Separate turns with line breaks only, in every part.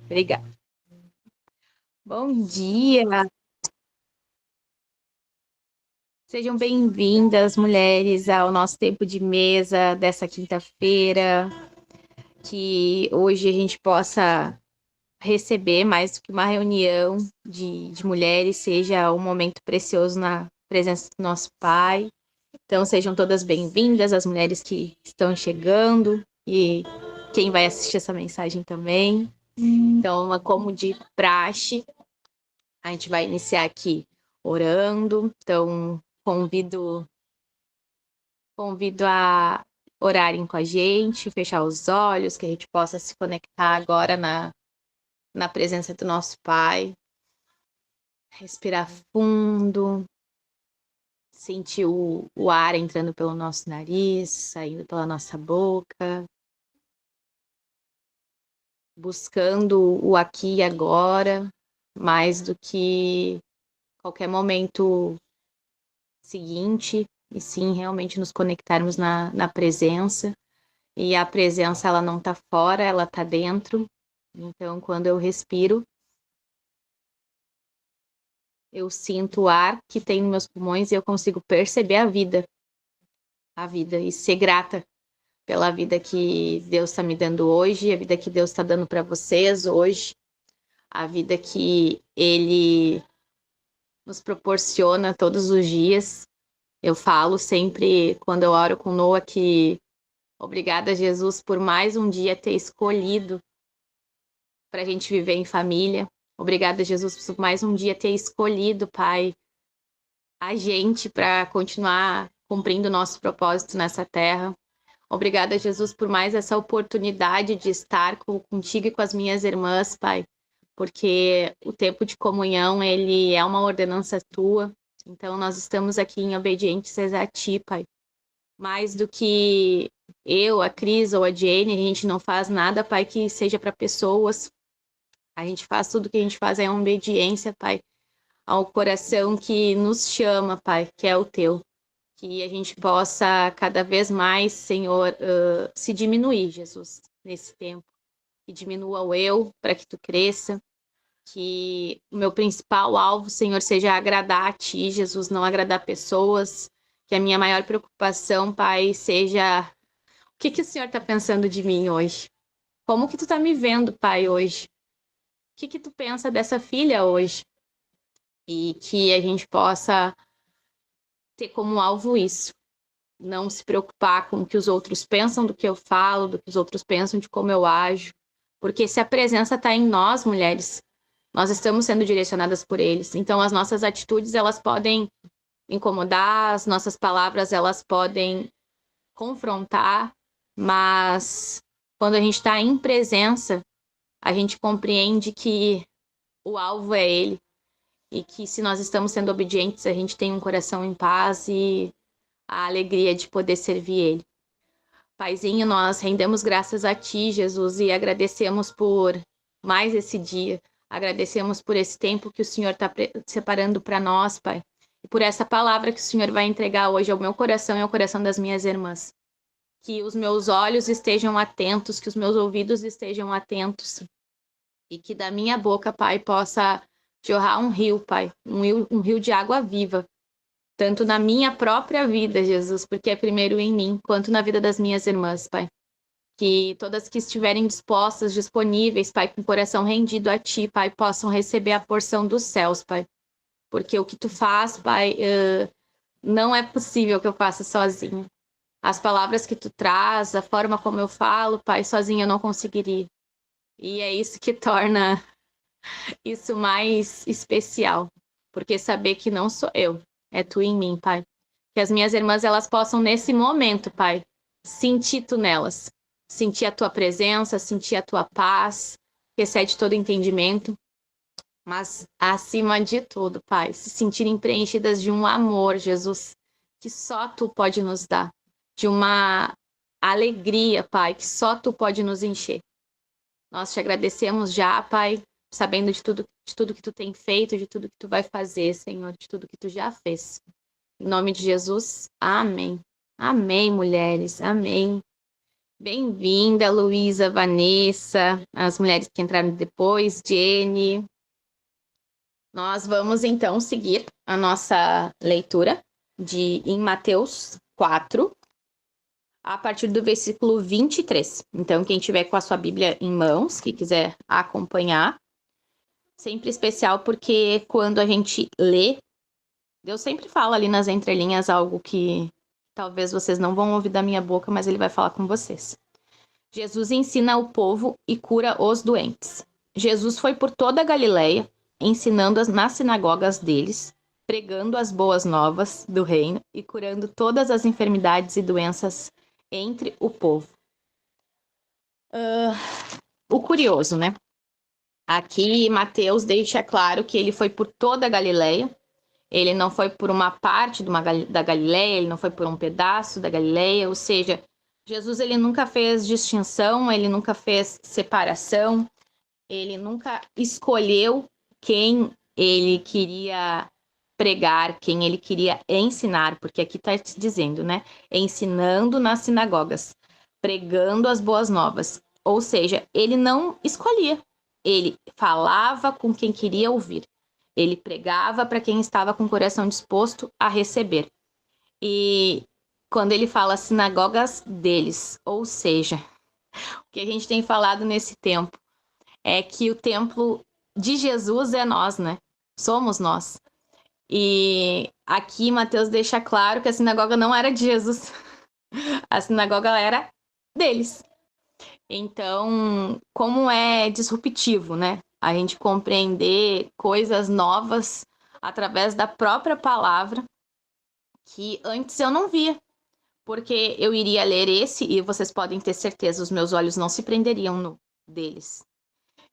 Obrigada. Bom dia! Sejam bem-vindas, mulheres, ao nosso tempo de mesa dessa quinta-feira. Que hoje a gente possa receber mais do que uma reunião de mulheres, seja um momento precioso na presença do nosso Pai. Então, sejam todas bem-vindas, as mulheres que estão chegando e quem vai assistir essa mensagem também. Então, como de praxe, a gente vai iniciar aqui orando. Então, convido a orarem com a gente, fechar os olhos, que a gente possa se conectar agora na presença do nosso Pai. Respirar fundo, sentir o ar entrando pelo nosso nariz, saindo pela nossa boca, buscando o aqui e agora, mais do que qualquer momento seguinte, e sim realmente nos conectarmos na presença. E a presença, ela não está fora, ela está dentro. Então, quando eu respiro, eu sinto o ar que tem nos meus pulmões e eu consigo perceber a vida e ser grata pela vida que Deus está me dando hoje, a vida que Deus está dando para vocês hoje, a vida que Ele nos proporciona todos os dias. Eu falo sempre, quando eu oro com Noah, que obrigada, Jesus, por mais um dia ter escolhido para a gente viver em família. Obrigada, Jesus, por mais um dia ter escolhido, Pai, a gente para continuar cumprindo o nosso propósito nessa terra. Obrigada, Jesus, por mais essa oportunidade de estar contigo e com as minhas irmãs, Pai, porque o tempo de comunhão, ele é uma ordenança tua. Então, nós estamos aqui em obediência a ti, Pai. Mais do que eu, a Cris ou a Jane, a gente não faz nada, Pai, que seja para pessoas. A gente faz tudo que a gente faz em obediência, Pai, ao coração que nos chama, Pai, que é o teu. Que a gente possa cada vez mais, Senhor, se diminuir, Jesus, nesse tempo. Que diminua o eu para que tu cresça. Que o meu principal alvo, Senhor, seja agradar a ti, Jesus, não agradar pessoas. Que a minha maior preocupação, Pai, seja o que o Senhor está pensando de mim hoje? Como que tu está me vendo, Pai, hoje? O que tu pensa dessa filha hoje? E que a gente possa ter como alvo isso. Não se preocupar com o que os outros pensam do que eu falo, do que os outros pensam de como eu ajo. Porque se a presença está em nós, mulheres, nós estamos sendo direcionadas por eles. Então, as nossas atitudes, elas podem incomodar, as nossas palavras, elas podem confrontar, mas quando a gente está em presença, a gente compreende que o alvo é ele. E que se nós estamos sendo obedientes, a gente tem um coração em paz e a alegria de poder servir Ele. Paizinho, nós rendemos graças a Ti, Jesus, e agradecemos por mais esse dia. Agradecemos por esse tempo que o Senhor está separando para nós, Pai. E por essa palavra que o Senhor vai entregar hoje ao meu coração e ao coração das minhas irmãs. Que os meus olhos estejam atentos, que os meus ouvidos estejam atentos. E que da minha boca, Pai, possa jorrar um rio, Pai. Um rio de água viva. Tanto na minha própria vida, Jesus, porque é primeiro em mim, quanto na vida das minhas irmãs, Pai. Que todas que estiverem dispostas, disponíveis, Pai, com o coração rendido a Ti, Pai, possam receber a porção dos céus, Pai. Porque o que Tu faz, Pai, não é possível que eu faça sozinha. As palavras que Tu traz, a forma como eu falo, Pai, sozinha eu não conseguiria. E é isso que torna isso mais especial. Porque saber que não sou eu, é Tu em mim, Pai. Que as minhas irmãs, elas possam, nesse momento, Pai, sentir Tu nelas. Sentir a Tua presença, sentir a Tua paz, que excede todo entendimento. Mas, acima de tudo, Pai, se sentirem preenchidas de um amor, Jesus, que só Tu pode nos dar. De uma alegria, Pai, que só Tu pode nos encher. Nós te agradecemos já, Pai, sabendo de tudo que Tu tem feito, de tudo que Tu vai fazer, Senhor, de tudo que Tu já fez. Em nome de Jesus, amém. Amém, mulheres, amém. Bem-vinda, Luísa, Vanessa, as mulheres que entraram depois, Jenny. Nós vamos então seguir a nossa leitura em Mateus 4, a partir do versículo 23. Então, quem tiver com a sua Bíblia em mãos, que quiser acompanhar, sempre especial porque quando a gente lê, Deus sempre fala ali nas entrelinhas algo que talvez vocês não vão ouvir da minha boca, mas ele vai falar com vocês. Jesus ensina o povo e cura os doentes. Jesus foi por toda a Galileia, ensinando nas sinagogas deles, pregando as boas novas do reino e curando todas as enfermidades e doenças entre o povo. O curioso, né? Aqui Mateus deixa claro que ele foi por toda a Galileia. Ele não foi por uma parte da Galileia, ele não foi por um pedaço da Galileia, ou seja, Jesus ele nunca fez distinção, ele nunca fez separação, ele nunca escolheu quem ele queria pregar, quem ele queria ensinar, porque aqui está dizendo, né? Ensinando nas sinagogas, pregando as boas novas. Ou seja, ele não escolhia, ele falava com quem queria ouvir. Ele pregava para quem estava com o coração disposto a receber. E quando ele fala sinagogas deles, ou seja, o que a gente tem falado nesse tempo é que o templo de Jesus é nós, né? Somos nós. E aqui Mateus deixa claro que a sinagoga não era de Jesus. A sinagoga era deles. Então, como é disruptivo, né? A gente compreender coisas novas através da própria palavra que antes eu não via, porque eu iria ler esse e vocês podem ter certeza, os meus olhos não se prenderiam no deles.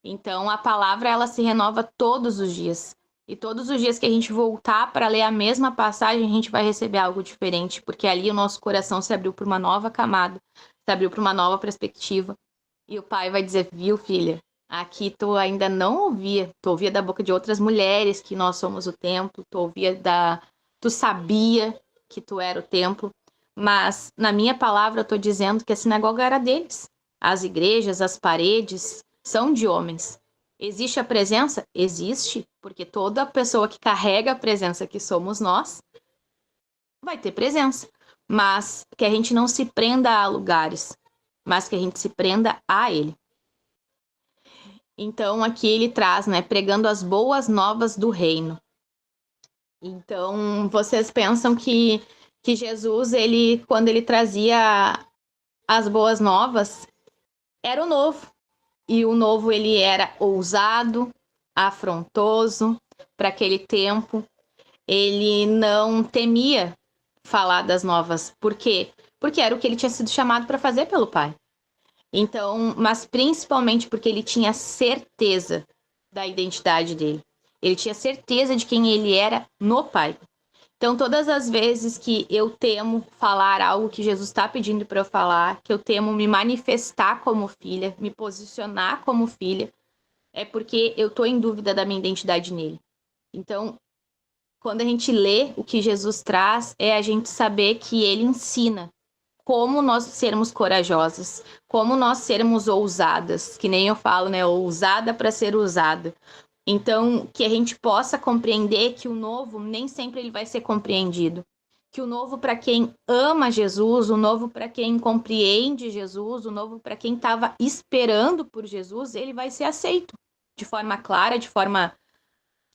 Então, a palavra ela se renova todos os dias. E todos os dias que a gente voltar para ler a mesma passagem, a gente vai receber algo diferente, porque ali o nosso coração se abriu para uma nova camada, se abriu para uma nova perspectiva. E o pai vai dizer, viu, filha, aqui tu ainda não ouvia, tu ouvia da boca de outras mulheres que nós somos o templo, tu sabia que tu era o templo, mas na minha palavra eu estou dizendo que a sinagoga era deles. As igrejas, as paredes são de homens. Existe a presença? Existe, porque toda pessoa que carrega a presença que somos nós vai ter presença, mas que a gente não se prenda a lugares, mas que a gente se prenda a ele. Então, aqui ele traz, né, pregando as boas novas do reino. Então, vocês pensam que Jesus, quando ele trazia as boas novas, era o novo. E o novo, ele era ousado, afrontoso para aquele tempo. Ele não temia falar das novas. Por quê? Porque era o que ele tinha sido chamado para fazer pelo Pai. Então, mas principalmente porque ele tinha certeza da identidade dele. Ele tinha certeza de quem ele era no Pai. Então, todas as vezes que eu temo falar algo que Jesus está pedindo para eu falar, que eu temo me manifestar como filha, me posicionar como filha, é porque eu estou em dúvida da minha identidade nele. Então, quando a gente lê o que Jesus traz, é a gente saber que ele ensina como nós sermos corajosas, como nós sermos ousadas, que nem eu falo, né? Ousada para ser usada. Então, que a gente possa compreender que o novo nem sempre ele vai ser compreendido. Que o novo para quem ama Jesus, o novo para quem compreende Jesus, o novo para quem estava esperando por Jesus, ele vai ser aceito de forma clara, de forma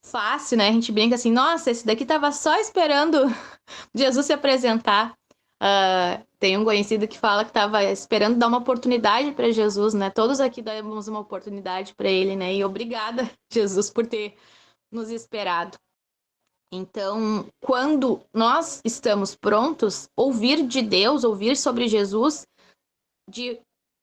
fácil, né? A gente brinca assim, nossa, esse daqui estava só esperando Jesus se apresentar. Tem um conhecido que fala que estava esperando dar uma oportunidade para Jesus, né? Todos aqui damos uma oportunidade para ele, né? E obrigada, Jesus, por ter nos esperado. Então, quando nós estamos prontos, ouvir de Deus, ouvir sobre Jesus,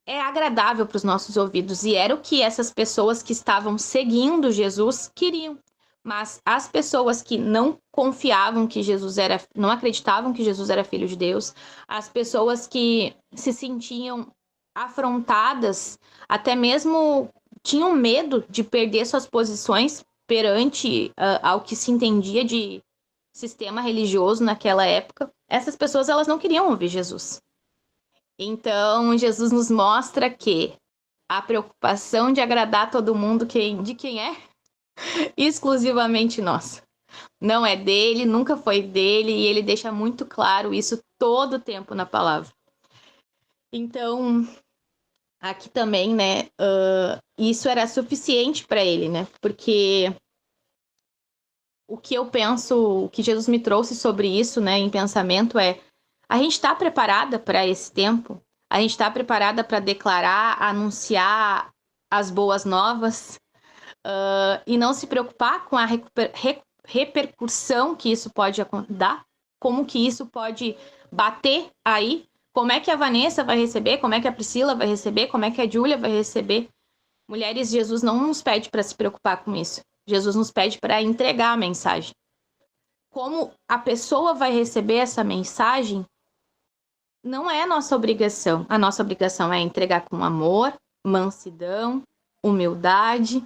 é agradável para os nossos ouvidos. E era o que essas pessoas que estavam seguindo Jesus queriam. Mas as pessoas que não confiavam que Jesus era, não acreditavam que Jesus era filho de Deus, as pessoas que se sentiam afrontadas, até mesmo tinham medo de perder suas posições perante ao que se entendia de sistema religioso naquela época, essas pessoas elas não queriam ouvir Jesus. Então, Jesus nos mostra que a preocupação de agradar todo mundo, de quem é? Exclusivamente nossa. Não é dele, nunca foi dele, e ele deixa muito claro isso todo o tempo na palavra. Então, aqui também, né, isso era suficiente para ele, né? Porque o que eu penso, o que Jesus me trouxe sobre isso, né, em pensamento é: a gente está preparada para esse tempo? A gente está preparada para declarar, anunciar as boas novas e não se preocupar com a repercussão que isso pode dar? Como que isso pode bater aí? Como é que a Vanessa vai receber? Como é que a Priscila vai receber? Como é que a Júlia vai receber? Mulheres, Jesus não nos pede para se preocupar com isso. Jesus nos pede para entregar a mensagem. Como a pessoa vai receber essa mensagem não é nossa obrigação. A nossa obrigação é entregar com amor, mansidão, humildade,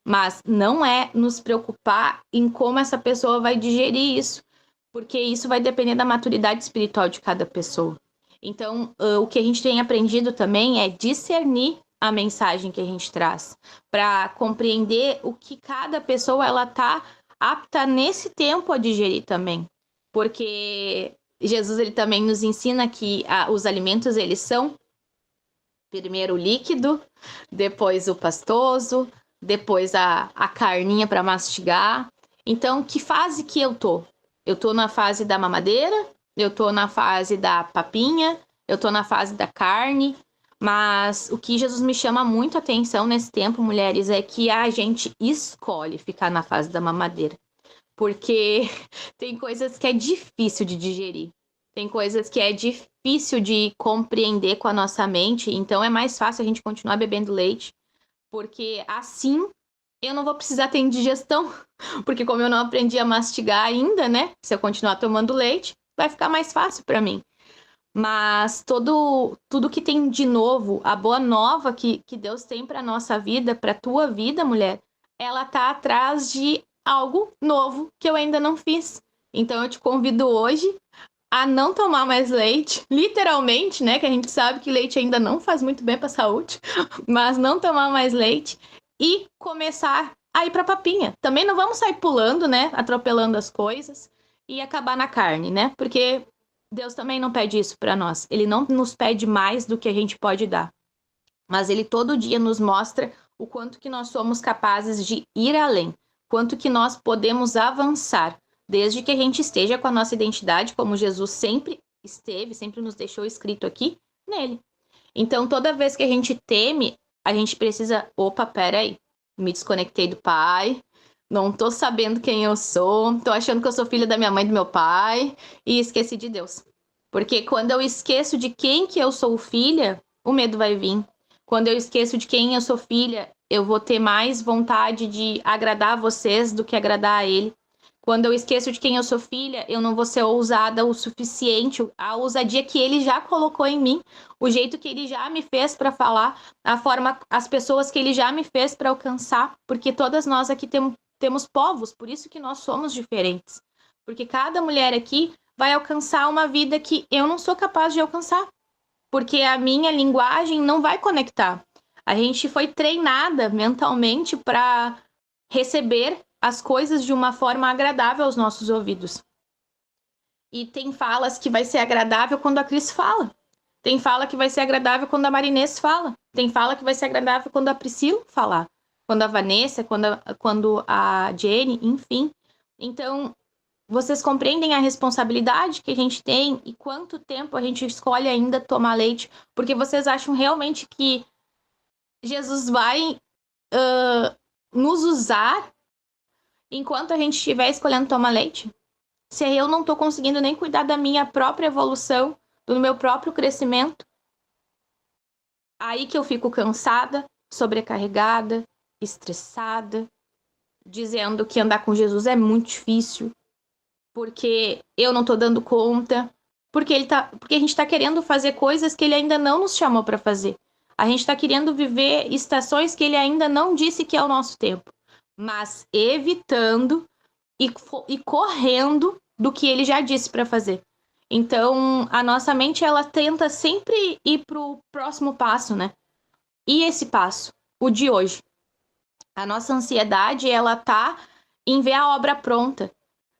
mas não é nos preocupar em como essa pessoa vai digerir isso, porque isso vai depender da maturidade espiritual de cada pessoa. Então, o que a gente tem aprendido também é discernir a mensagem que a gente traz, para compreender o que cada pessoa ela tá apta nesse tempo a digerir também. Porque Jesus ele também nos ensina que os alimentos eles são primeiro o líquido, depois o pastoso, depois a carninha para mastigar. Então, que fase que eu tô? Eu tô na fase da mamadeira, eu tô na fase da papinha, eu tô na fase da carne. Mas o que Jesus me chama muito a atenção nesse tempo, mulheres, é que a gente escolhe ficar na fase da mamadeira. Porque tem coisas que é difícil de digerir. Tem coisas que é difícil de compreender com a nossa mente. Então é mais fácil a gente continuar bebendo leite. Porque assim eu não vou precisar ter indigestão. Porque como eu não aprendi a mastigar ainda, né? Se eu continuar tomando leite, vai ficar mais fácil para mim. Mas tudo que tem de novo, a boa nova que Deus tem para nossa vida, para tua vida, mulher, ela tá atrás de algo novo que eu ainda não fiz. Então eu te convido hoje a não tomar mais leite, literalmente, né? Que a gente sabe que leite ainda não faz muito bem para a saúde, mas não tomar mais leite e começar a ir para papinha. Também não vamos sair pulando, né? Atropelando as coisas e acabar na carne, né? Porque Deus também não pede isso para nós. Ele não nos pede mais do que a gente pode dar. Mas ele todo dia nos mostra o quanto que nós somos capazes de ir além, quanto que nós podemos avançar, desde que a gente esteja com a nossa identidade, como Jesus sempre esteve, sempre nos deixou escrito aqui, nele. Então, toda vez que a gente teme, a gente precisa, opa, peraí, me desconectei do Pai, não tô sabendo quem eu sou, tô achando que eu sou filha da minha mãe e do meu pai, e esqueci de Deus. Porque quando eu esqueço de quem que eu sou filha, o medo vai vir. Quando eu esqueço de quem eu sou filha, eu vou ter mais vontade de agradar vocês do que agradar a ele. Quando eu esqueço de quem eu sou filha, eu não vou ser ousada o suficiente, a ousadia que ele já colocou em mim, o jeito que ele já me fez para falar, a forma, as pessoas que ele já me fez para alcançar, porque todas nós aqui temos povos, por isso que nós somos diferentes. Porque cada mulher aqui vai alcançar uma vida que eu não sou capaz de alcançar, porque a minha linguagem não vai conectar. A gente foi treinada mentalmente para receber as coisas de uma forma agradável aos nossos ouvidos. E tem falas que vai ser agradável quando a Cris fala. Tem fala que vai ser agradável quando a Marinês fala. Tem fala que vai ser agradável quando a Priscila falar. Quando a Vanessa, quando a Jenny, enfim. Então, vocês compreendem a responsabilidade que a gente tem e quanto tempo a gente escolhe ainda tomar leite? Porque vocês acham realmente que Jesus vai nos usar enquanto a gente estiver escolhendo tomar leite? Se eu não estou conseguindo nem cuidar da minha própria evolução, do meu próprio crescimento, aí que eu fico cansada, sobrecarregada, estressada, dizendo que andar com Jesus é muito difícil, porque eu não estou dando conta, porque a gente está querendo fazer coisas que ele ainda não nos chamou para fazer. A gente está querendo viver estações que ele ainda não disse que é o nosso tempo, mas evitando e correndo do que ele já disse para fazer. Então, a nossa mente, ela tenta sempre ir pro próximo passo, né? E esse passo, o de hoje. A nossa ansiedade, ela tá em ver a obra pronta.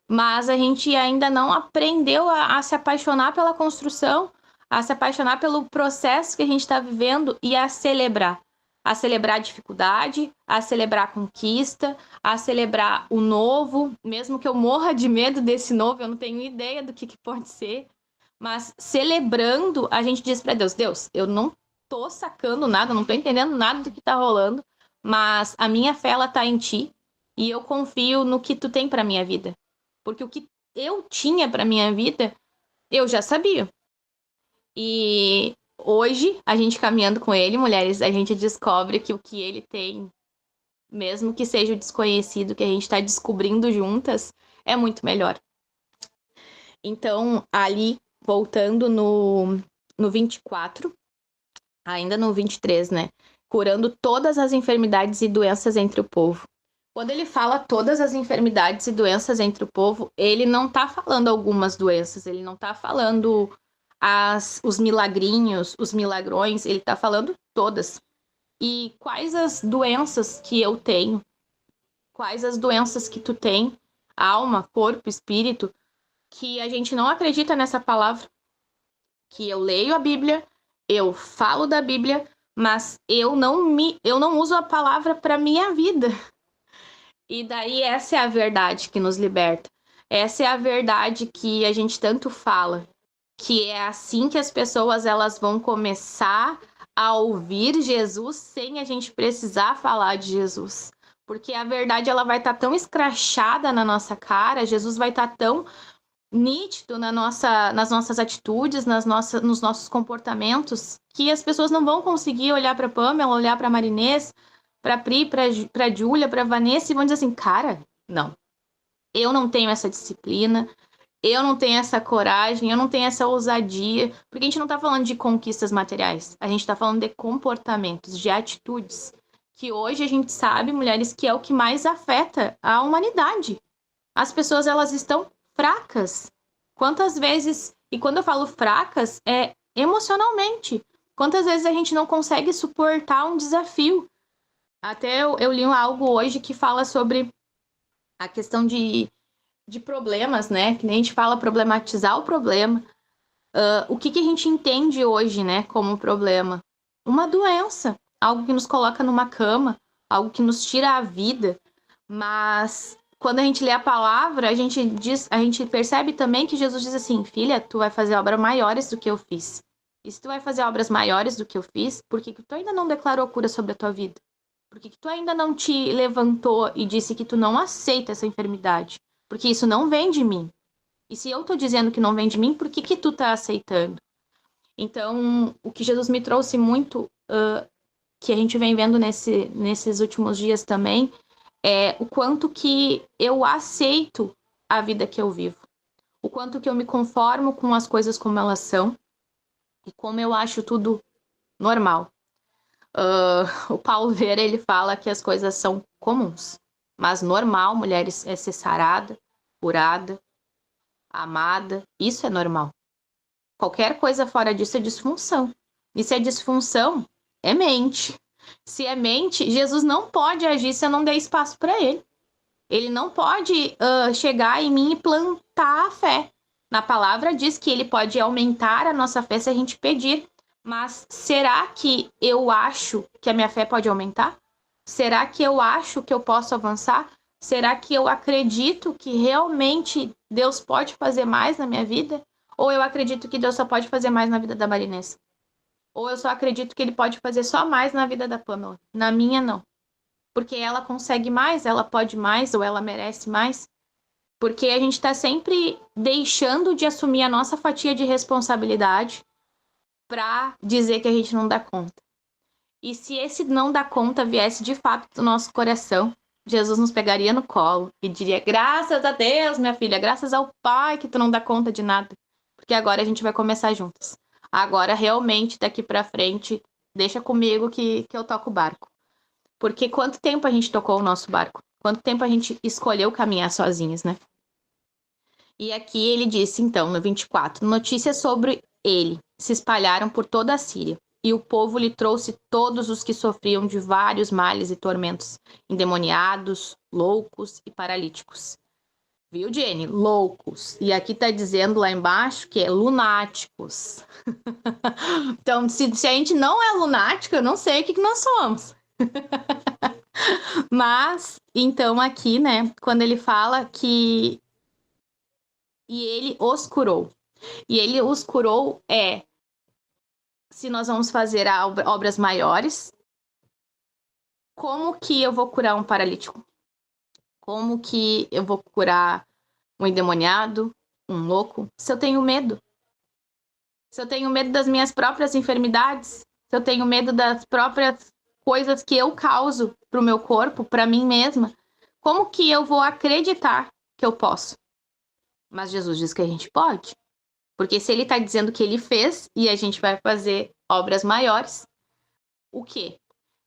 Mas a gente ainda não aprendeu a se apaixonar pela construção, a se apaixonar pelo processo que a gente está vivendo e a celebrar. A celebrar a dificuldade, a celebrar a conquista, a celebrar o novo, mesmo que eu morra de medo desse novo, eu não tenho ideia do que pode ser. Mas celebrando, a gente diz para Deus, Deus, eu não tô sacando nada, não tô entendendo nada do que tá rolando, mas a minha fé, ela tá em ti e eu confio no que tu tem para minha vida. Porque o que eu tinha para minha vida, eu já sabia. E hoje, a gente caminhando com ele, mulheres, a gente descobre que o que ele tem, mesmo que seja o desconhecido que a gente está descobrindo juntas, é muito melhor. Então, ali, voltando no 24, ainda no 23, né? Curando todas as enfermidades e doenças entre o povo. Quando ele fala todas as enfermidades e doenças entre o povo, ele não tá falando algumas doenças, ele não tá falando os milagrinhos, os milagrões, ele tá falando todas. E quais as doenças que eu tenho? Quais as doenças que tu tem? Alma, corpo, espírito, que a gente não acredita nessa palavra. Que eu leio a Bíblia, eu falo da Bíblia, mas eu não uso a palavra para minha vida. E daí essa é a verdade que nos liberta. Essa é a verdade que a gente tanto fala, que é assim que as pessoas elas vão começar a ouvir Jesus sem a gente precisar falar de Jesus. Porque a verdade ela vai estar tão escrachada na nossa cara, Jesus vai estar tão nítido nas nossas atitudes, nos nossos comportamentos, que as pessoas não vão conseguir olhar para Pamela, olhar para Marinês, para Pri, para Júlia, para Vanessa e vão dizer assim, cara, não, eu não tenho essa disciplina, eu não tenho essa coragem, eu não tenho essa ousadia, porque a gente não está falando de conquistas materiais, a gente está falando de comportamentos, de atitudes, que hoje a gente sabe, mulheres, que é o que mais afeta a humanidade. As pessoas, elas estão fracas. Quantas vezes, e quando eu falo fracas, é emocionalmente. Quantas vezes a gente não consegue suportar um desafio? Até eu li algo hoje que fala sobre a questão de problemas, né? Que nem a gente fala problematizar o problema. O que a gente entende hoje, né, como problema? Uma doença, algo que nos coloca numa cama, algo que nos tira a vida. Mas quando a gente lê a palavra, a gente percebe também que Jesus diz assim, filha, tu vai fazer obras maiores do que eu fiz. E se tu vai fazer obras maiores do que eu fiz, por que tu ainda não declarou cura sobre a tua vida? Por que tu ainda não te levantou e disse que tu não aceita essa enfermidade? Porque isso não vem de mim. E se eu tô dizendo que não vem de mim, por que tu tá aceitando? Então, o que Jesus me trouxe muito, que a gente vem vendo nesses últimos dias também, é o quanto que eu aceito a vida que eu vivo. O quanto que eu me conformo com as coisas como elas são e como eu acho tudo normal. O Paulo Vieira, ele fala que as coisas são comuns. Mas normal, mulheres, é ser sarada, curada, amada. Isso é normal. Qualquer coisa fora disso é disfunção. E se é disfunção, é mente. Se é mente, Jesus não pode agir se eu não der espaço para ele. Ele não pode chegar em mim e plantar a fé. Na palavra diz que ele pode aumentar a nossa fé se a gente pedir. Mas será que eu acho que a minha fé pode aumentar? Será que eu acho que eu posso avançar? Será que eu acredito que realmente Deus pode fazer mais na minha vida? Ou eu acredito que Deus só pode fazer mais na vida da Marinês? Ou eu só acredito que ele pode fazer só mais na vida da Pamela? Na minha, não. Porque ela consegue mais, ela pode mais, ou ela merece mais. Porque a gente está sempre deixando de assumir a nossa fatia de responsabilidade para dizer que a gente não dá conta. E se esse não dá conta viesse de fato do nosso coração, Jesus nos pegaria no colo e diria, graças a Deus, minha filha, graças ao Pai que tu não dá conta de nada. Porque agora a gente vai começar juntas. Agora, realmente, daqui para frente, deixa comigo que eu toco o barco. Porque quanto tempo a gente tocou o nosso barco? Quanto tempo a gente escolheu caminhar sozinhas, né? E aqui ele disse, então, no 24, notícias sobre ele se espalharam por toda a Síria, e o povo lhe trouxe todos os que sofriam de vários males e tormentos, endemoniados, loucos e paralíticos. Viu, Jenny? Loucos. E aqui tá dizendo lá embaixo que é lunáticos. Então, se a gente não é lunático, eu não sei o que nós somos. Mas, então aqui, né, quando ele fala que e ele os curou. E ele os curou se nós vamos fazer obras maiores, como que eu vou curar um paralítico? Como que eu vou curar um endemoniado, um louco? Se eu tenho medo. Se eu tenho medo das minhas próprias enfermidades, se eu tenho medo das próprias coisas que eu causo para o meu corpo, para mim mesma, como que eu vou acreditar que eu posso? Mas Jesus diz que a gente pode. Porque se ele está dizendo que ele fez e a gente vai fazer obras maiores, o quê?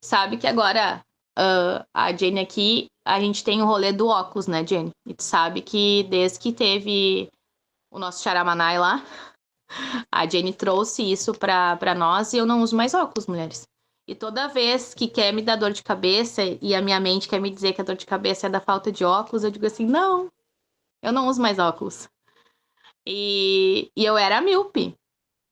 Sabe que agora a Jenny aqui, a gente tem o rolê do óculos, né, Jenny? E tu sabe que desde que teve o nosso Charamanai lá, a Jenny trouxe isso pra nós e eu não uso mais óculos, mulheres. E toda vez que quer me dar dor de cabeça e a minha mente quer me dizer que a dor de cabeça é da falta de óculos, eu digo assim, não, eu não uso mais óculos. E eu era míope,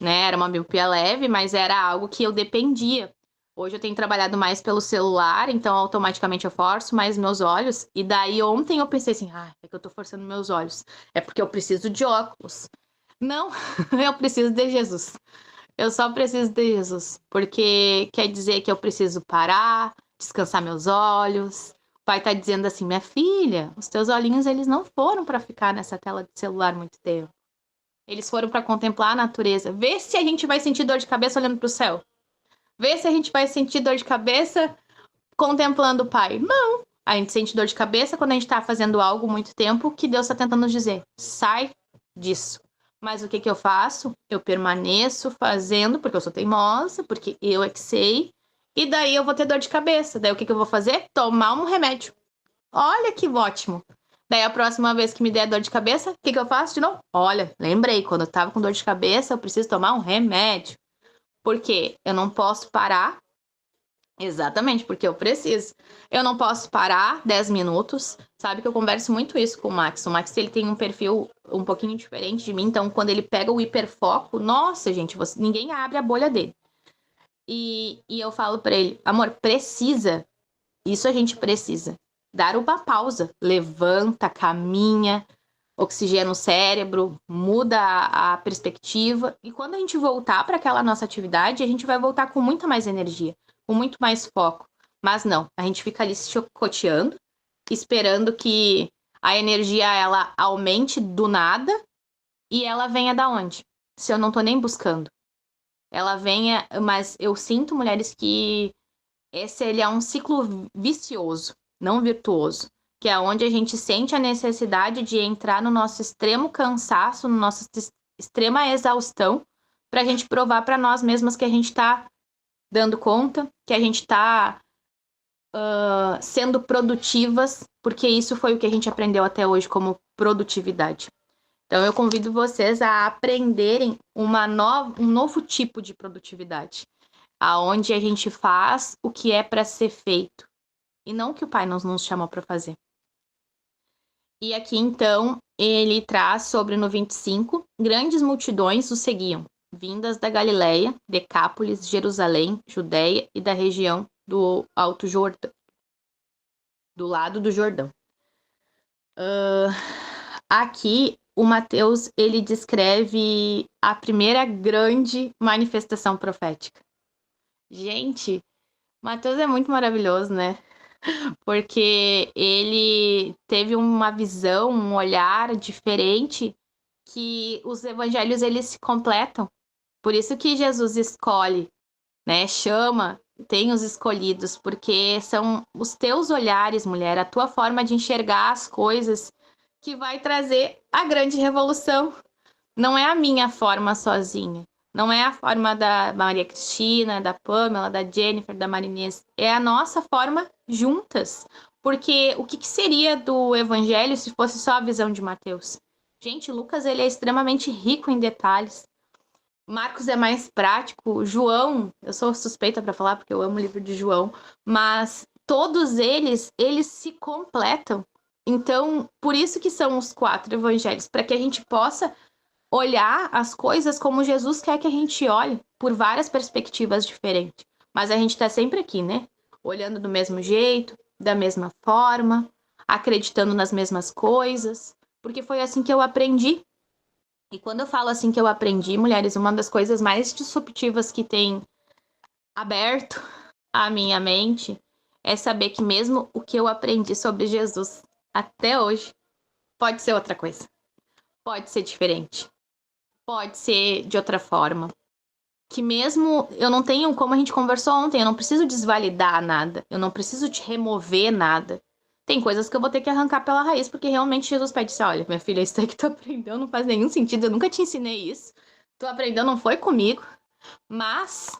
né? Era uma miopia leve, mas era algo que eu dependia. Hoje eu tenho trabalhado mais pelo celular, então automaticamente eu forço mais meus olhos. E daí ontem eu pensei assim, é que eu tô forçando meus olhos. É porque eu preciso de óculos. Não, eu preciso de Jesus. Eu só preciso de Jesus. Porque quer dizer que eu preciso parar, descansar meus olhos. O pai tá dizendo assim, minha filha, os teus olhinhos, eles não foram para ficar nessa tela de celular muito tempo. Eles foram para contemplar a natureza. Vê se a gente vai sentir dor de cabeça olhando para o céu. Vê se a gente vai sentir dor de cabeça contemplando o Pai. Não. A gente sente dor de cabeça quando a gente está fazendo algo muito tempo que Deus está tentando nos dizer. Sai disso. Mas o que eu faço? Eu permaneço fazendo, porque eu sou teimosa, porque eu é que sei. E daí eu vou ter dor de cabeça. Daí o que eu vou fazer? Tomar um remédio. Olha que ótimo. Daí a próxima vez que me der dor de cabeça, o que eu faço de novo? Olha, lembrei, quando eu tava com dor de cabeça, eu preciso tomar um remédio. Por quê? Eu não posso parar. Exatamente, porque eu preciso. Eu não posso parar 10 minutos. Sabe que eu converso muito isso com o Max. O Max, ele tem um perfil um pouquinho diferente de mim. Então, quando ele pega o hiperfoco, nossa, gente, ninguém abre a bolha dele. E eu falo pra ele, amor, precisa. Isso a gente precisa. Dar uma pausa. Levanta, caminha, oxigena o cérebro, muda a perspectiva. E quando a gente voltar para aquela nossa atividade, a gente vai voltar com muita mais energia, com muito mais foco. Mas não, a gente fica ali se chocoteando, esperando que a energia ela aumente do nada e ela venha da onde? Se eu não tô nem buscando. Ela venha, mas eu sinto, mulheres, que ele é um ciclo vicioso, não virtuoso, que é onde a gente sente a necessidade de entrar no nosso extremo cansaço, no nosso extrema exaustão, para a gente provar para nós mesmas que a gente está dando conta, que a gente está sendo produtivas, porque isso foi o que a gente aprendeu até hoje como produtividade. Então, eu convido vocês a aprenderem um novo tipo de produtividade, aonde a gente faz o que é para ser feito e não o que o Pai nos chamou para fazer. E aqui, então, ele traz sobre no 25, grandes multidões o seguiam, vindas da Galileia, Decápolis, Jerusalém, Judéia e da região do Alto Jordão, do lado do Jordão. Aqui, o Mateus, ele descreve a primeira grande manifestação profética. Gente, Mateus é muito maravilhoso, né? Porque ele teve uma visão, um olhar diferente que os evangelhos eles se completam. Por isso que Jesus escolhe, né? Chama, tem os escolhidos, porque são os teus olhares, mulher, a tua forma de enxergar as coisas que vai trazer a grande revolução. Não é a minha forma sozinha. Não é a forma da Maria Cristina, da Pamela, da Jennifer, da Marinês. É a nossa forma juntas. Porque o que seria do evangelho se fosse só a visão de Mateus? Gente, Lucas, ele é extremamente rico em detalhes. Marcos é mais prático. João, eu sou suspeita para falar porque eu amo o livro de João, mas todos eles se completam. Então, por isso que são os 4 evangelhos, para que a gente possa olhar as coisas como Jesus quer que a gente olhe, por várias perspectivas diferentes. Mas a gente está sempre aqui, né? Olhando do mesmo jeito, da mesma forma, acreditando nas mesmas coisas, porque foi assim que eu aprendi. E quando eu falo assim que eu aprendi, mulheres, uma das coisas mais disruptivas que tem aberto a minha mente é saber que mesmo o que eu aprendi sobre Jesus até hoje pode ser outra coisa, pode ser diferente, pode ser de outra forma. Que mesmo eu não tenho, como a gente conversou ontem, eu não preciso desvalidar nada, eu não preciso te remover nada. Tem coisas que eu vou ter que arrancar pela raiz, porque realmente Jesus pede assim, olha, minha filha, isso aí que tu aprendeu não faz nenhum sentido, eu nunca te ensinei isso. Tu aprendeu, não foi comigo. Mas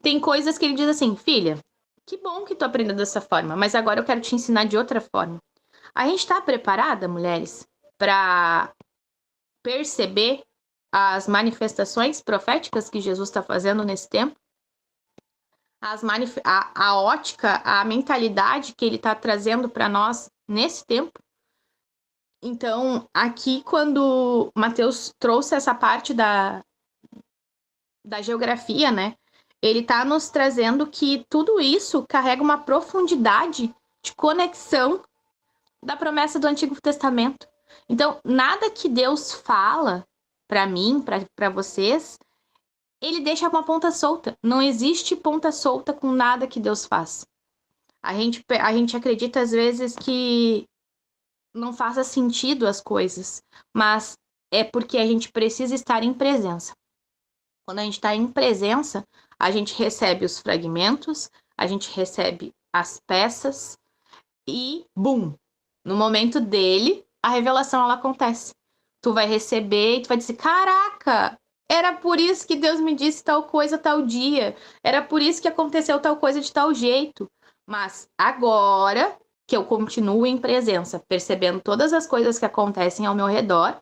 tem coisas que ele diz assim, filha, que bom que tu aprendeu dessa forma, mas agora eu quero te ensinar de outra forma. A gente tá preparada, mulheres, para perceber as manifestações proféticas que Jesus está fazendo nesse tempo? A ótica, a mentalidade que ele está trazendo para nós nesse tempo? Então, aqui, quando Mateus trouxe essa parte da geografia, né? Ele está nos trazendo que tudo isso carrega uma profundidade de conexão da promessa do Antigo Testamento. Então, nada que Deus fala para mim, para vocês, ele deixa uma ponta solta. Não existe ponta solta com nada que Deus faz. A gente acredita às vezes que não faça sentido as coisas, mas é porque a gente precisa estar em presença. Quando a gente está em presença, a gente recebe os fragmentos, a gente recebe as peças e, bum, no momento dele, a revelação ela acontece. Tu vai receber e tu vai dizer, caraca, era por isso que Deus me disse tal coisa tal dia, era por isso que aconteceu tal coisa de tal jeito. Mas agora que eu continuo em presença, percebendo todas as coisas que acontecem ao meu redor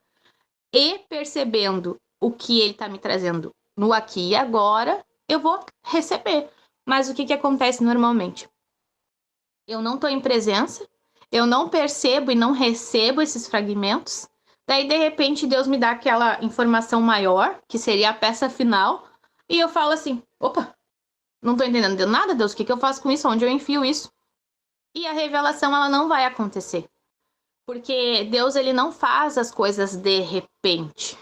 e percebendo o que ele está me trazendo no aqui e agora, eu vou receber. Mas o que acontece normalmente? Eu não estou em presença, eu não percebo e não recebo esses fragmentos. Daí, de repente, Deus me dá aquela informação maior, que seria a peça final, e eu falo assim, opa, não estou entendendo nada, Deus, o que eu faço com isso? Onde eu enfio isso? E a revelação, ela não vai acontecer. Porque Deus, ele não faz as coisas de repente.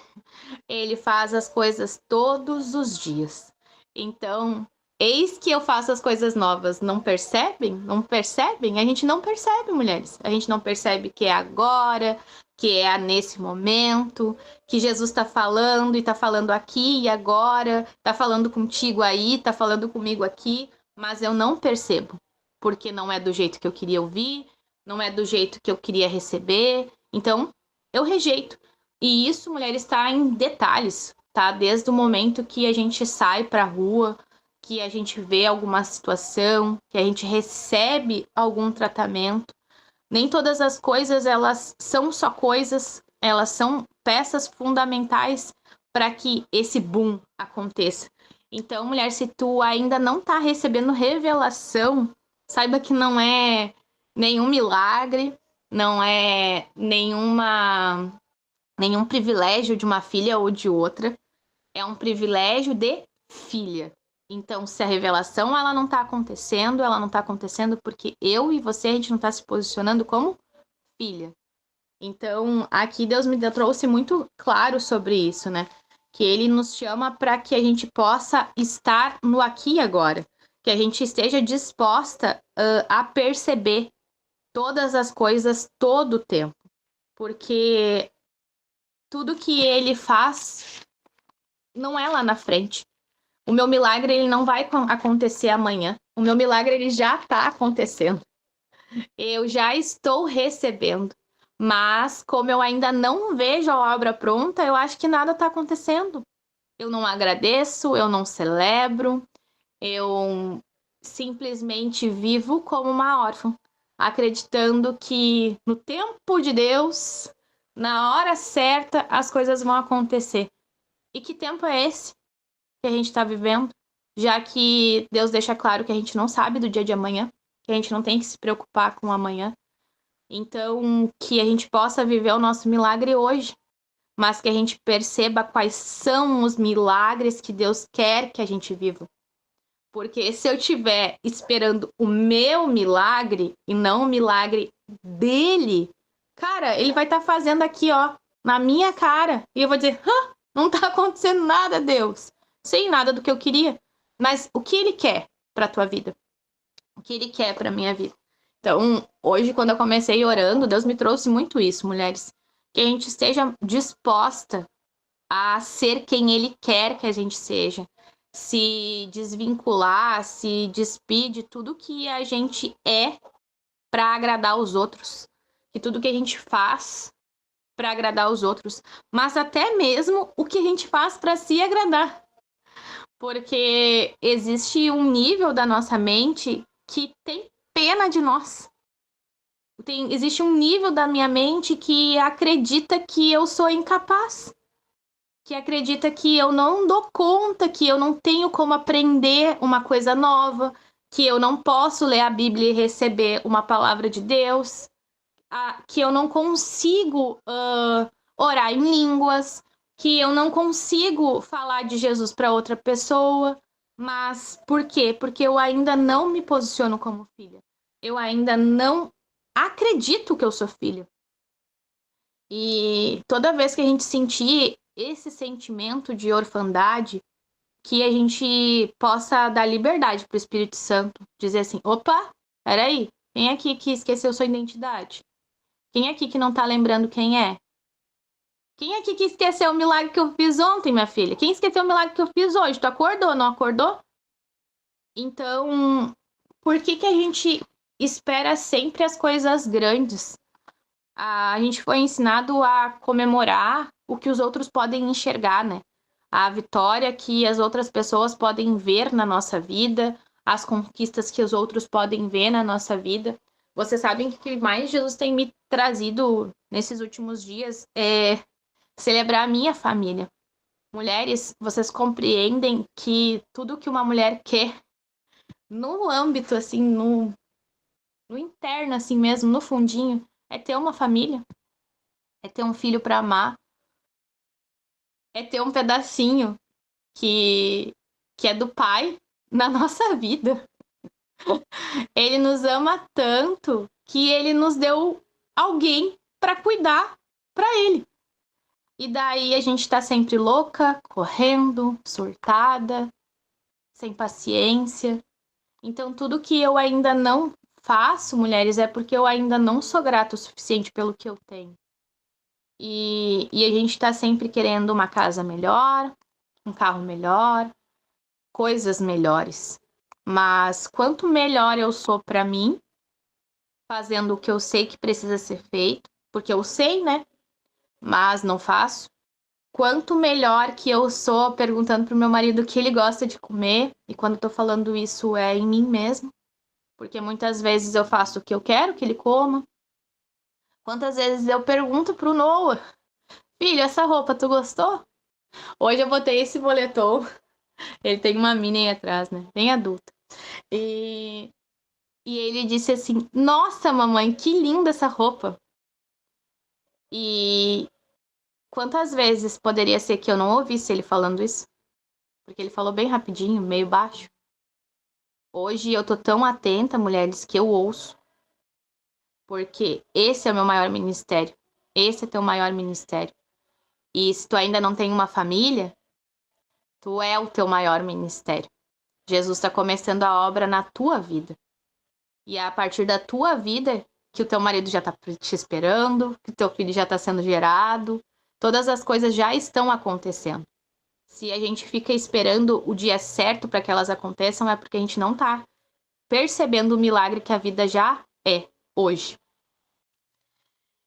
Ele faz as coisas todos os dias. Então, eis que eu faço as coisas novas. Não percebem? Não percebem? A gente não percebe, mulheres. A gente não percebe que é agora, que é nesse momento, que Jesus está falando e está falando aqui e agora, está falando contigo aí, está falando comigo aqui, mas eu não percebo, porque não é do jeito que eu queria ouvir, não é do jeito que eu queria receber. Então, eu rejeito. E isso, mulher, está em detalhes, tá? Desde o momento que a gente sai para a rua, que a gente vê alguma situação, que a gente recebe algum tratamento. Nem todas as coisas, elas são só coisas, elas são peças fundamentais para que esse boom aconteça. Então, mulher, se tu ainda não tá recebendo revelação, saiba que não é nenhum milagre, não é nenhum privilégio de uma filha ou de outra, é um privilégio de filha. Então, se a revelação ela não está acontecendo, ela não está acontecendo porque eu e você, a gente não está se posicionando como filha. Então, aqui Deus me trouxe muito claro sobre isso, né? Que ele nos chama para que a gente possa estar no aqui e agora. Que a gente esteja disposta a perceber todas as coisas todo o tempo. Porque tudo que ele faz não é lá na frente. O meu milagre ele não vai acontecer amanhã. O meu milagre ele já está acontecendo. Eu já estou recebendo. Mas como eu ainda não vejo a obra pronta, eu acho que nada está acontecendo. Eu não agradeço, eu não celebro, eu simplesmente vivo como uma órfã, acreditando que no tempo de Deus Na hora certa, as coisas vão acontecer. E que tempo é esse que a gente está vivendo? Já que Deus deixa claro que a gente não sabe do dia de amanhã, que a gente não tem que se preocupar com o amanhã. Então, que a gente possa viver o nosso milagre hoje, mas que a gente perceba quais são os milagres que Deus quer que a gente viva. Porque se eu estiver esperando o meu milagre e não o milagre dele, cara, ele vai estar fazendo aqui, ó, na minha cara. E eu vou dizer, não tá acontecendo nada, Deus. Sem nada do que eu queria. Mas o que ele quer pra tua vida? O que ele quer pra minha vida? Então, hoje, quando eu comecei orando, Deus me trouxe muito isso, mulheres. Que a gente esteja disposta a ser quem ele quer que a gente seja. Se desvincular, se despir de tudo que a gente é para agradar os outros. E tudo que a gente faz para agradar os outros. Mas até mesmo o que a gente faz para se agradar. Porque existe um nível da nossa mente que tem pena de nós. Existe um nível da minha mente que acredita que eu sou incapaz. Que acredita que eu não dou conta, que eu não tenho como aprender uma coisa nova, que eu não posso ler a Bíblia e receber uma palavra de Deus, que eu não consigo orar em línguas, que eu não consigo falar de Jesus para outra pessoa. Mas por quê? Porque eu ainda não me posiciono como filha. Eu ainda não acredito que eu sou filha. E toda vez que a gente sentir esse sentimento de orfandade, que a gente possa dar liberdade para o Espírito Santo, dizer assim, opa, peraí, quem aqui que esqueceu sua identidade? Quem aqui que não tá lembrando quem é? Quem aqui que esqueceu o milagre que eu fiz ontem, minha filha? Quem esqueceu o milagre que eu fiz hoje? Tu acordou, não acordou? Então, por que a gente espera sempre as coisas grandes? A gente foi ensinado a comemorar o que os outros podem enxergar, né? A vitória que as outras pessoas podem ver na nossa vida, as conquistas que os outros podem ver na nossa vida. Vocês sabem que o que mais Jesus tem me trazido nesses últimos dias é celebrar a minha família. Mulheres, vocês compreendem que tudo que uma mulher quer no âmbito, assim, no interno, assim mesmo, no fundinho, é ter uma família, é ter um filho para amar, é ter um pedacinho que é do pai na nossa vida. Ele nos ama tanto que ele nos deu alguém para cuidar para ele. E daí a gente tá sempre louca, correndo, surtada, sem paciência. Então tudo que eu ainda não faço, mulheres, é porque eu ainda não sou grata o suficiente pelo que eu tenho. E a gente tá sempre querendo uma casa melhor, um carro melhor, coisas melhores. Mas quanto melhor eu sou para mim, fazendo o que eu sei que precisa ser feito, porque eu sei, né? Mas não faço. Quanto melhor que eu sou perguntando pro meu marido o que ele gosta de comer, e quando eu tô falando isso é em mim mesmo, porque muitas vezes eu faço o que eu quero que ele coma. Quantas vezes eu pergunto pro Noah, filho, essa roupa tu gostou? Hoje eu botei esse moletom, ele tem uma mini aí atrás, né? Bem adulta. E ele disse assim, nossa, mamãe, que linda essa roupa. E quantas vezes poderia ser que eu não ouvisse ele falando isso? Porque ele falou bem rapidinho, meio baixo. Hoje eu tô tão atenta, mulheres, que eu ouço. Porque esse é o meu maior ministério. Esse é teu maior ministério. E se tu ainda não tem uma família, tu é o teu maior ministério. Jesus está começando a obra na tua vida. E é a partir da tua vida que o teu marido já tá te esperando, que o teu filho já tá sendo gerado. Todas as coisas já estão acontecendo. Se a gente fica esperando o dia certo para que elas aconteçam, é porque a gente não tá percebendo o milagre que a vida já é hoje.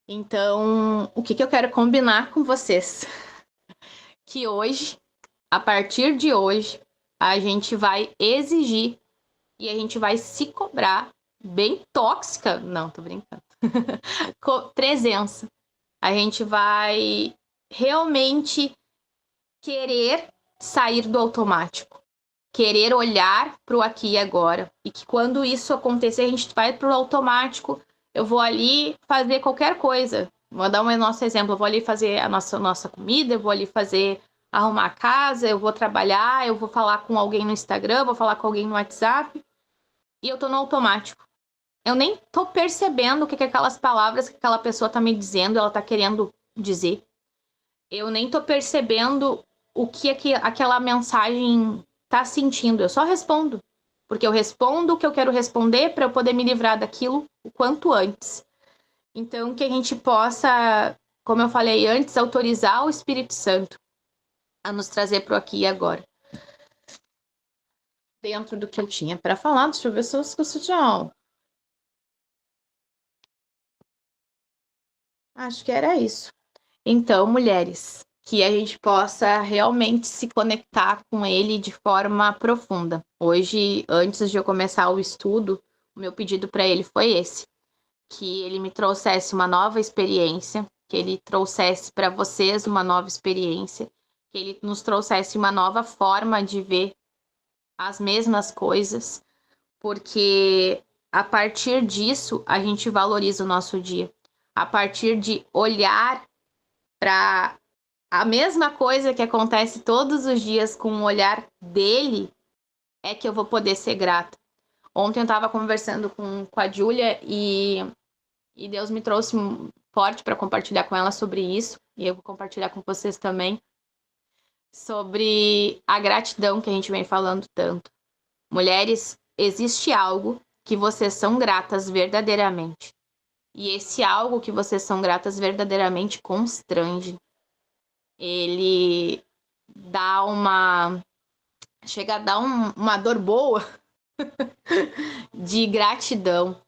Então, o que eu quero combinar com vocês? Que hoje, a partir de hoje, a gente vai exigir e a gente vai se cobrar bem tóxica. Não, tô brincando. Presença. A gente vai realmente querer sair do automático, querer olhar para o aqui e agora. E que quando isso acontecer, a gente vai para o automático. Eu vou ali fazer qualquer coisa. Vou dar um nosso exemplo. Eu vou ali fazer a nossa comida, eu vou ali arrumar a casa, eu vou trabalhar, eu vou falar com alguém no Instagram, vou falar com alguém no WhatsApp. E eu tô no automático. Eu nem tô percebendo o que aquelas palavras que aquela pessoa tá me dizendo, ela tá querendo dizer. Eu nem tô percebendo o que aquela mensagem tá sentindo. Eu só respondo. Porque eu respondo o que eu quero responder para eu poder me livrar daquilo o quanto antes. Então, que a gente possa, como eu falei antes, autorizar o Espírito Santo a nos trazer pro aqui e agora. Dentro do que eu tinha para falar, deixa eu ver se eu esqueci de algo. Acho que era isso. Então, mulheres, que a gente possa realmente se conectar com ele de forma profunda. Hoje, antes de eu começar o estudo, o meu pedido para ele foi esse: que ele me trouxesse uma nova experiência, que ele trouxesse para vocês uma nova experiência, que ele nos trouxesse uma nova forma de ver as mesmas coisas, porque a partir disso a gente valoriza o nosso dia. A partir de olhar para a mesma coisa que acontece todos os dias com o olhar dele, é que eu vou poder ser grata. Ontem eu estava conversando com a Júlia e Deus me trouxe forte para compartilhar com ela sobre isso, e eu vou compartilhar com vocês também, sobre a gratidão que a gente vem falando tanto. Mulheres, existe algo que vocês são gratas verdadeiramente. E esse algo que vocês são gratas verdadeiramente constrange. Ele dá chega a dar uma dor boa de gratidão.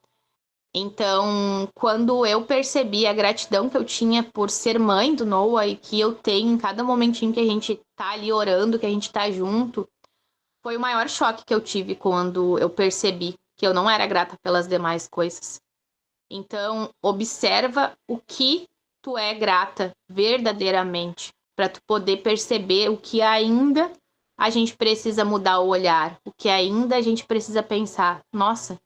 Então, quando eu percebi a gratidão que eu tinha por ser mãe do Noah e que eu tenho em cada momentinho que a gente tá ali orando, que a gente tá junto, foi o maior choque que eu tive quando eu percebi que eu não era grata pelas demais coisas. Então, observa o que tu é grata verdadeiramente, para tu poder perceber o que ainda a gente precisa mudar o olhar, o que ainda a gente precisa pensar. Nossa,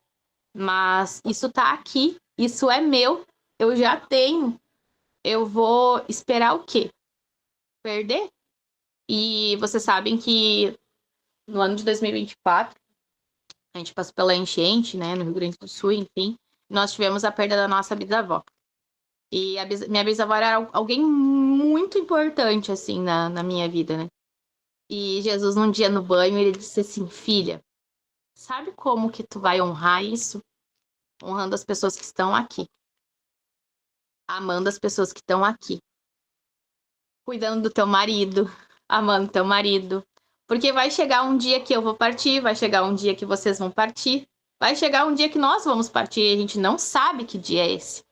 mas isso tá aqui, isso é meu, eu já tenho. Eu vou esperar o quê? Perder? E vocês sabem que no ano de 2024, a gente passou pela enchente, né, no Rio Grande do Sul, enfim, nós tivemos a perda da nossa bisavó. E minha bisavó era alguém muito importante, assim, na minha vida, né? E Jesus, num dia no banho, ele disse assim: filha, sabe como que tu vai honrar isso? Honrando as pessoas que estão aqui. Amando as pessoas que estão aqui. Cuidando do teu marido, amando teu marido. Porque vai chegar um dia que eu vou partir, vai chegar um dia que vocês vão partir, vai chegar um dia que nós vamos partir e a gente não sabe que dia é esse.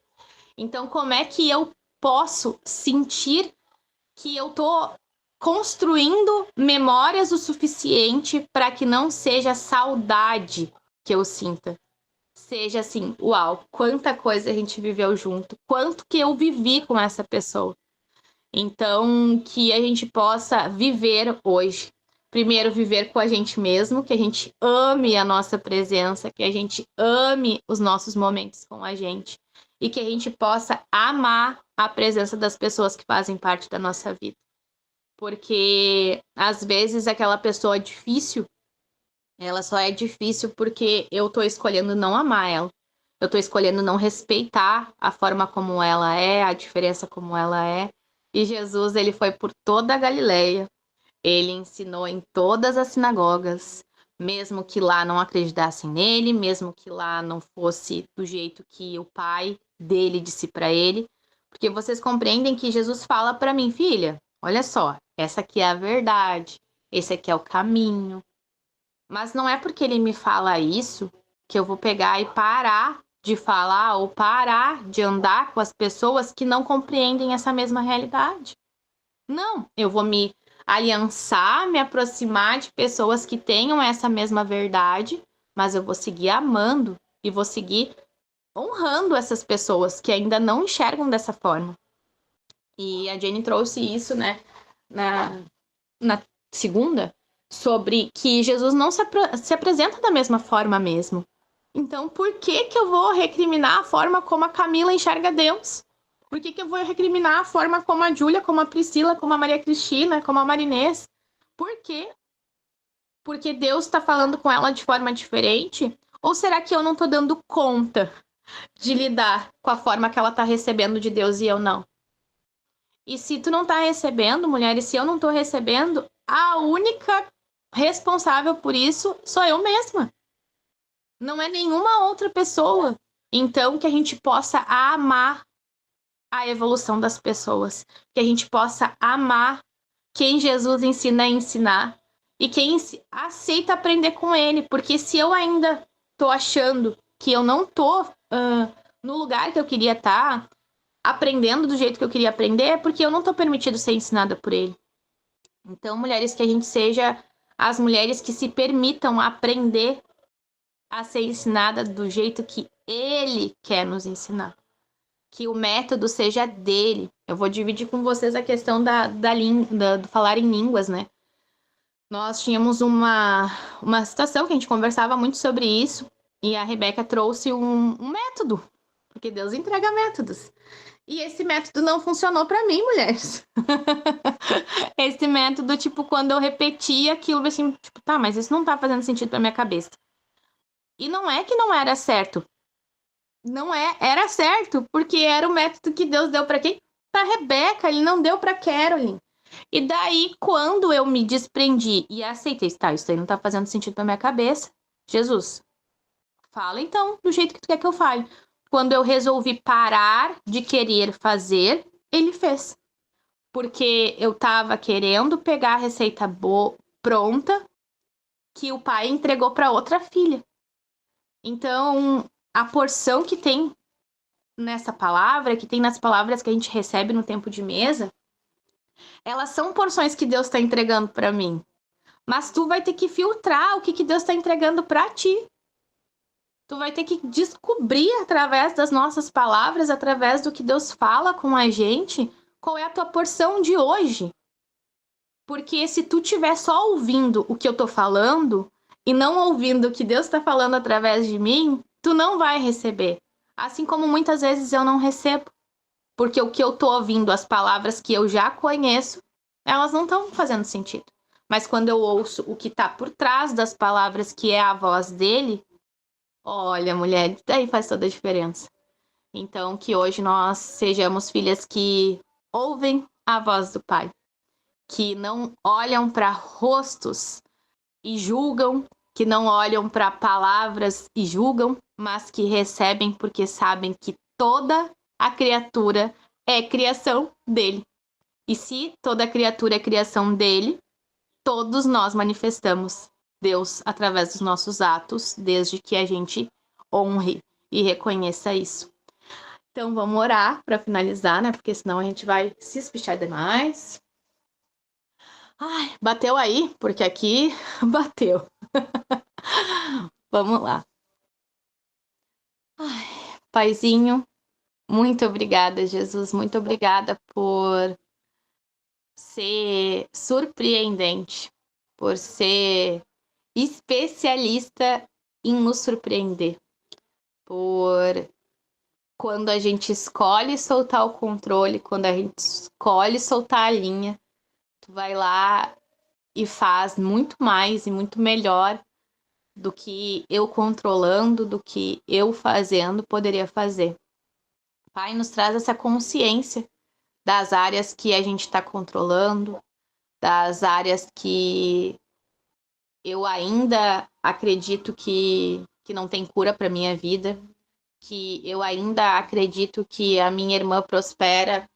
Então, como é que eu posso sentir que eu tô construindo memórias o suficiente para que não seja saudade que eu sinta? Seja assim, uau, quanta coisa a gente viveu junto, quanto que eu vivi com essa pessoa. Então, que a gente possa viver hoje. Primeiro, viver com a gente mesmo, que a gente ame a nossa presença, que a gente ame os nossos momentos com a gente e que a gente possa amar a presença das pessoas que fazem parte da nossa vida. Porque, às vezes, aquela pessoa difícil, ela só é difícil porque eu tô escolhendo não amar ela. Eu tô escolhendo não respeitar a forma como ela é, a diferença como ela é. E Jesus, ele foi por toda a Galileia. Ele ensinou em todas as sinagogas, mesmo que lá não acreditassem nele, mesmo que lá não fosse do jeito que o pai dele disse para ele. Porque vocês compreendem que Jesus fala para mim: filha, olha só, essa aqui é a verdade, esse aqui é o caminho. Mas não é porque ele me fala isso que eu vou pegar e parar de falar ou parar de andar com as pessoas que não compreendem essa mesma realidade. Não, eu vou me aliançar, me aproximar de pessoas que tenham essa mesma verdade, mas eu vou seguir amando e vou seguir honrando essas pessoas que ainda não enxergam dessa forma. E a Jenny trouxe isso, né, na segunda, sobre que Jesus não se apresenta da mesma forma mesmo. Então, por que que eu vou recriminar a forma como a Camila enxerga Deus? Por que que eu vou recriminar a forma como a Júlia, como a Priscila, como a Maria Cristina, como a Marinês? Por quê? Porque Deus está falando com ela de forma diferente? Ou será que eu não estou dando conta de lidar com a forma que ela está recebendo de Deus e eu não? E se tu não tá recebendo, mulher, e se eu não tô recebendo, a única responsável por isso sou eu mesma. Não é nenhuma outra pessoa. Então, que a gente possa amar a evolução das pessoas. Que a gente possa amar quem Jesus ensina a ensinar. E quem aceita aprender com ele. Porque se eu ainda tô achando que eu não tô no lugar que eu queria estar, aprendendo do jeito que eu queria aprender, é porque eu não tô permitido ser ensinada por ele. Então, mulheres, que a gente seja as mulheres que se permitam aprender a ser ensinada do jeito que ele quer nos ensinar. Que o método seja dele. Eu vou dividir com vocês a questão do falar em línguas, né? Nós tínhamos uma situação que a gente conversava muito sobre isso, e a Rebeca trouxe um método, porque Deus entrega métodos. E esse método não funcionou para mim, mulheres. Esse método, tipo, quando eu repetia aquilo, assim, tipo, tá, mas isso não tá fazendo sentido pra minha cabeça. E não é que não era certo. Não é, era certo, porque era o método que Deus deu pra quem? Pra Rebeca, ele não deu pra Carolyn. E daí, quando eu me desprendi e aceitei, tá, isso aí não tá fazendo sentido pra minha cabeça, Jesus, fala então, do jeito que tu quer que eu fale. Quando eu resolvi parar de querer fazer, ele fez. Porque eu tava querendo pegar a receita pronta que o pai entregou para outra filha. Então, a porção que tem nessa palavra, que tem nas palavras que a gente recebe no tempo de mesa, elas são porções que Deus está entregando para mim. Mas tu vai ter que filtrar o que Deus está entregando para ti. Tu vai ter que descobrir através das nossas palavras, através do que Deus fala com a gente, qual é a tua porção de hoje. Porque se tu estiver só ouvindo o que eu tô falando e não ouvindo o que Deus está falando através de mim, tu não vai receber. Assim como muitas vezes eu não recebo. Porque o que eu tô ouvindo, as palavras que eu já conheço, elas não estão fazendo sentido. Mas quando eu ouço o que tá por trás das palavras, que é a voz dele, olha, mulher, daí faz toda a diferença. Então, que hoje nós sejamos filhas que ouvem a voz do Pai, que não olham para rostos e julgam, que não olham para palavras e julgam, mas que recebem porque sabem que toda a criatura é criação dele. E se toda criatura é criação dele, todos nós manifestamos Deus através dos nossos atos, desde que a gente honre e reconheça isso. Então vamos orar para finalizar, né? Porque senão a gente vai se espichar demais. Ai, bateu aí? Porque aqui bateu. Vamos lá. Ai, Paizinho, muito obrigada, Jesus. Muito obrigada por ser surpreendente, por ser especialista em nos surpreender, por quando a gente escolhe soltar o controle, quando a gente escolhe soltar a linha, tu vai lá e faz muito mais e muito melhor do que eu controlando, do que eu fazendo poderia fazer. Pai, nos traz essa consciência das áreas que a gente está controlando, das áreas que eu ainda acredito que não tem cura para minha vida, que eu ainda acredito que a minha irmã prospera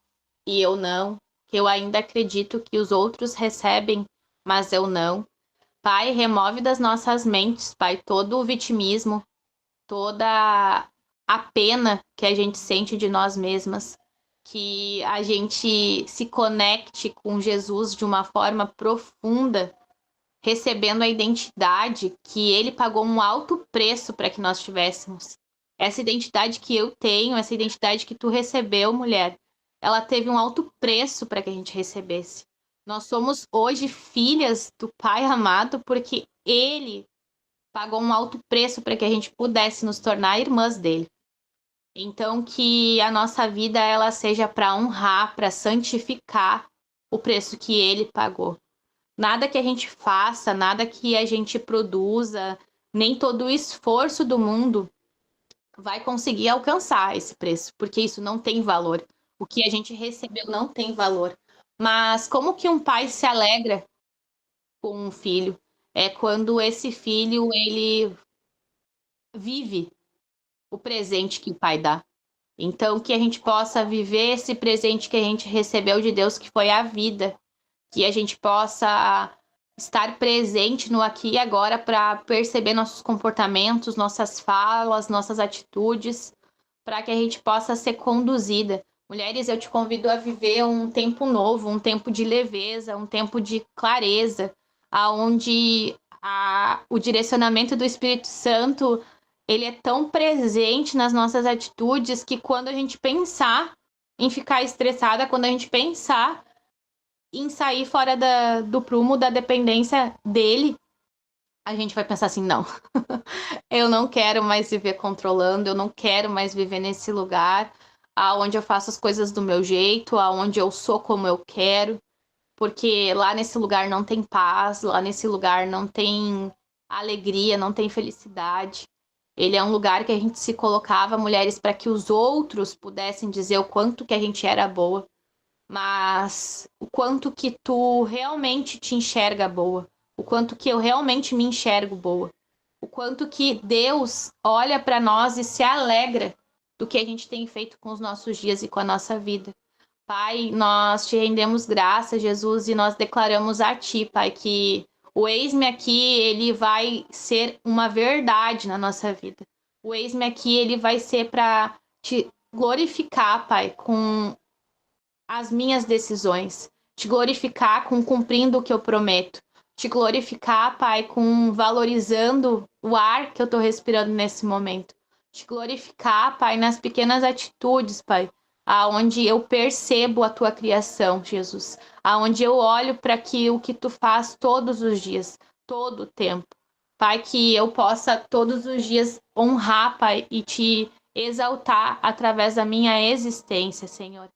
e eu não, que eu ainda acredito que os outros recebem, mas eu não. Pai, remove das nossas mentes, Pai, todo o vitimismo, toda a pena que a gente sente de nós mesmas, que a gente se conecte com Jesus de uma forma profunda, recebendo a identidade que ele pagou um alto preço para que nós tivéssemos. Essa identidade que eu tenho, essa identidade que tu recebeu, mulher, ela teve um alto preço para que a gente recebesse. Nós somos hoje filhas do Pai amado porque Ele pagou um alto preço para que a gente pudesse nos tornar irmãs dele. Então, que a nossa vida ela seja para honrar, para santificar o preço que Ele pagou. Nada que a gente faça, nada que a gente produza, nem todo o esforço do mundo vai conseguir alcançar esse preço, porque isso não tem valor. O que a gente recebeu não tem valor. Mas como que um pai se alegra com um filho? É quando esse filho ele vive o presente que o pai dá. Então que a gente possa viver esse presente que a gente recebeu de Deus, que foi a vida, que a gente possa estar presente no aqui e agora para perceber nossos comportamentos, nossas falas, nossas atitudes, para que a gente possa ser conduzida. Mulheres, eu te convido a viver um tempo novo, um tempo de leveza, um tempo de clareza, aonde o direcionamento do Espírito Santo ele é tão presente nas nossas atitudes que quando a gente pensar em ficar estressada, quando a gente pensar em sair fora do prumo da dependência dele, a gente vai pensar assim, não, eu não quero mais viver controlando, eu não quero mais viver nesse lugar aonde eu faço as coisas do meu jeito, aonde eu sou como eu quero, porque lá nesse lugar não tem paz, lá nesse lugar não tem alegria, não tem felicidade. Ele é um lugar que a gente se colocava, mulheres, para que os outros pudessem dizer o quanto que a gente era boa, mas o quanto que tu realmente te enxerga boa, o quanto que eu realmente me enxergo boa, o quanto que Deus olha para nós e se alegra do que a gente tem feito com os nossos dias e com a nossa vida. Pai, nós te rendemos graça, Jesus, e nós declaramos a Ti, Pai, que o eis-me aqui, ele vai ser uma verdade na nossa vida. O eis-me aqui, ele vai ser para te glorificar, Pai, com as minhas decisões, te glorificar com cumprindo o que eu prometo, te glorificar, Pai, com valorizando o ar que eu estou respirando nesse momento, te glorificar, Pai, nas pequenas atitudes, Pai, aonde eu percebo a tua criação, Jesus, aonde eu olho para o que tu faz todos os dias, todo o tempo. Pai, que eu possa todos os dias honrar, Pai, e te exaltar através da minha existência, Senhor.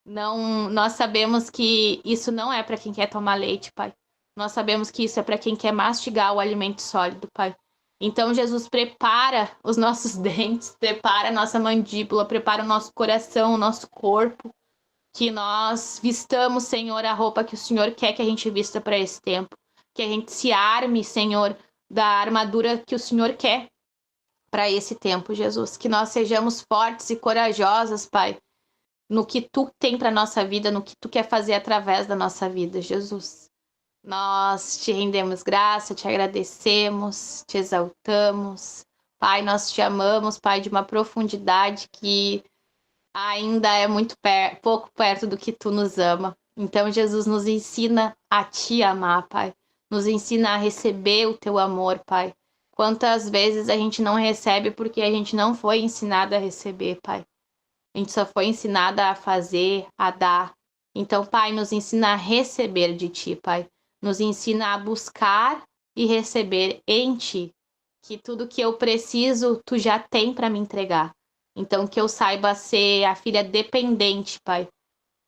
Não, nós sabemos que isso não é para quem quer tomar leite, Pai. Nós sabemos que isso é para quem quer mastigar o alimento sólido, Pai. Então, Jesus, prepara os nossos dentes, prepara a nossa mandíbula, prepara o nosso coração, o nosso corpo, que nós vistamos, Senhor, a roupa que o Senhor quer que a gente vista para esse tempo. Que a gente se arme, Senhor, da armadura que o Senhor quer para esse tempo, Jesus. Que nós sejamos fortes e corajosas, Pai, no que tu tem para nossa vida, no que tu quer fazer através da nossa vida, Jesus. Nós te rendemos graça, te agradecemos, te exaltamos. Pai, nós te amamos, Pai, de uma profundidade que ainda é muito pouco perto do que tu nos ama. Então, Jesus, nos ensina a te amar, Pai. Nos ensina a receber o teu amor, Pai. Quantas vezes a gente não recebe porque a gente não foi ensinado a receber, Pai. A gente só foi ensinada a fazer, a dar. Então, Pai, nos ensina a receber de Ti, Pai. Nos ensina a buscar e receber em Ti. Que tudo que eu preciso, Tu já tem para me entregar. Então, que eu saiba ser a filha dependente, Pai,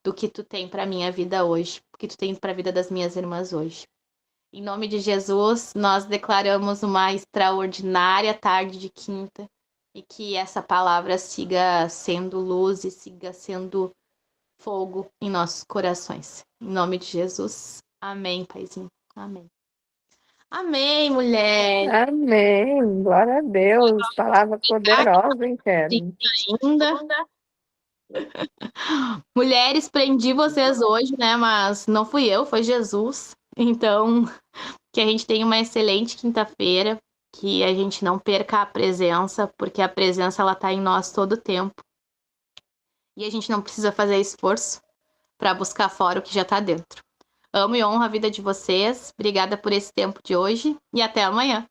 do que Tu tem para minha vida hoje. Do que Tu tem para a vida das minhas irmãs hoje. Em nome de Jesus, nós declaramos uma extraordinária tarde de quinta. E que essa palavra siga sendo luz e siga sendo fogo em nossos corações. Em nome de Jesus. Amém, Paizinho. Amém. Amém, mulher.
Amém. Glória a Deus. Palavra poderosa, hein, Karen?
Linda. Mulheres, prendi vocês hoje, né? Mas não fui eu, foi Jesus. Então, que a gente tenha uma excelente quinta-feira, que a gente não perca a presença, porque a presença ela tá em nós todo o tempo. E a gente não precisa fazer esforço para buscar fora o que já tá dentro. Amo e honro a vida de vocês. Obrigada por esse tempo de hoje e até amanhã.